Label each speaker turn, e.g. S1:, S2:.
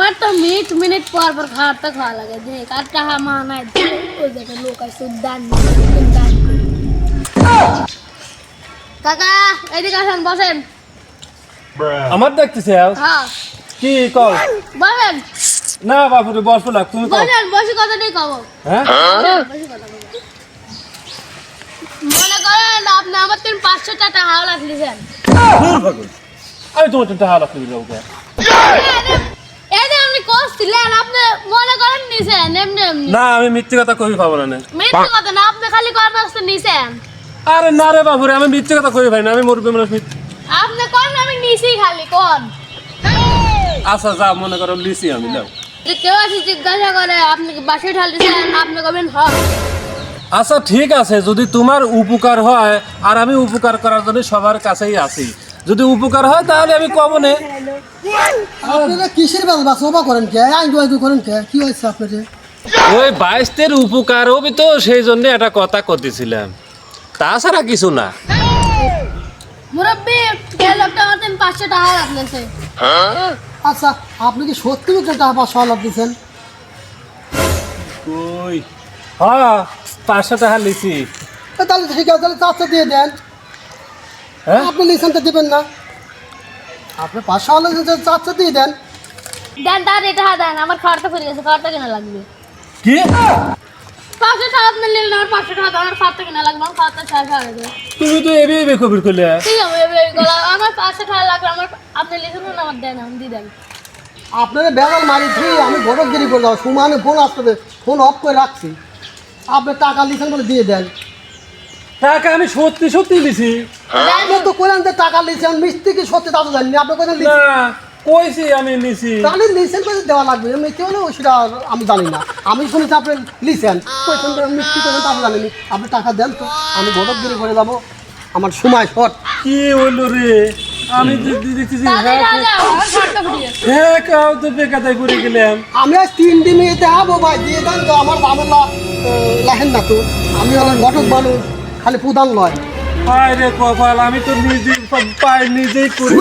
S1: আমার তো মিনিট পর পর খাওয়াতে খাওয়া লাগে দেখ আর টাকা মানায় ওই জায়গায় লোক আছে দান কাকা এদিকে আসেন বসেন
S2: আমার দেখতেছে
S1: হ্যাঁ
S2: কি কল
S1: বসেন
S2: না বাপুরে বসবো না তুমি কল
S1: বসেন বসে কথা নেই কব
S2: হ্যাঁ
S1: বসে কথা বলবো। মনে করেন আপনি আমার 500 টাকা হাওলা দিয়েছেন
S2: দূর ভাগো আমি তোমার একটা হাল আপনি যাবো
S1: এটা আপনি কইছিলেন আপনি মনে করেন নিছেন এমনি এমনি
S2: না আমি মিথ্যে কথা কই পাবো না
S1: মিথ্যে কথা না আপনি খালি কর্ম আসতে নিছেন
S2: আরে না রে বাপুরে আমি মিথ্যে কথা কই ভাই না আমি মুরব্বী মানুষ
S1: আপনি কোন আমি নিছি খালি কোন
S2: আচ্ছা যা মনে করো লিসি আমি নাও
S1: যে কেউ আসি জিজ্ঞাসা করে আপনি কি বাসে ঢাল দিয়েছেন আপনি কবেন হ্যাঁ
S2: আচ্ছা ঠিক আছে যদি তোমার উপকার হয় আর আমি উপকার করার জন্য সবার কাছেই আছি যদি উপকার হয় তাহলে আমি কমনে
S3: আপনারা কিসের বাসবা করেন কে আইগু আইগু করেন কে কি হয়েছে আপনাদের
S2: ওই 22-র উপকার হবে তো সেই জন্য একটা কথা কইতেছিলাম তাছাড়া কিছু না
S1: মুরব্বি কে লোকটা আমাদের 500 টাকা রাখলেছে
S3: আচ্ছা আপনি কি সত্যি টাকা 500 লাভ দিচ্ছেন
S2: কই হ্যাঁ 500 টাকা লিছি
S3: তাহলে ঠিক আছে তাহলে 400 দিয়ে দেন
S2: হ্যাঁ
S3: আপনি লিসেনটা দিবেন না আপনি 500 লাভ 400 দিয়ে দেন
S1: দেন তার এটা দেন আমার খাওয়াটা ফিরে গেছে খাওয়াটা কেনা লাগবে
S2: কি
S1: 500 টাকা আপনি নিলেন আমার 500 টাকা আমার খাওয়াটা কেনা লাগবে আমার খাওয়াটা শেষ হয়ে গেছে
S2: তুমি তো এবে কবির কইলে
S1: ঠিক আছে এগুলো আমার 500 টাকা লাগবে আমার আপনি লিখুন না আমার দেন আমি দিয়ে দেন
S3: আপনারা বেলাল মারি দিয়ে আমি গরমগিরি করে যাবো সুমানে ফোন আসতে ফোন অফ করে রাখছি আপনি টাকা লিখেন বলে দিয়ে দেন
S2: টাকা আমি সত্যি লিছি
S3: আপনি তো কোরআন যে টাকা লিখেন মিস্ত্রি কি সত্যি তা তো জানেন আপনি কোথায়
S2: না
S3: লিখেন
S2: কইছি আমি লিছি
S3: তাহলে লিখেন করে দেওয়া লাগবে মিস্ত্রি হলে সেটা আমি জানি না আমি শুনেছি আপনি লিখেন মিস্ত্রি করেন তা জানেনি আপনি টাকা দেন তো আমি গরমগিরি করে যাবো আমার সময় শর্ট
S2: কি হইলো রে আমি দেখতেছি
S1: তাহলে আমার খাওয়াটা ফিরে গেছে
S2: হ্যাঁ কাউ তো বেকাতাই করে গেলাম
S3: আমি আজ 3 দিন এতে আবো ভাই দিয়ে দেন তো আমার বাবা লাহেন না তো আমি হলাম ঘটক মানুষ খালি প্রধান লয়
S2: পায় রে কপাল আমি তো নিজে পাই নিজেই করি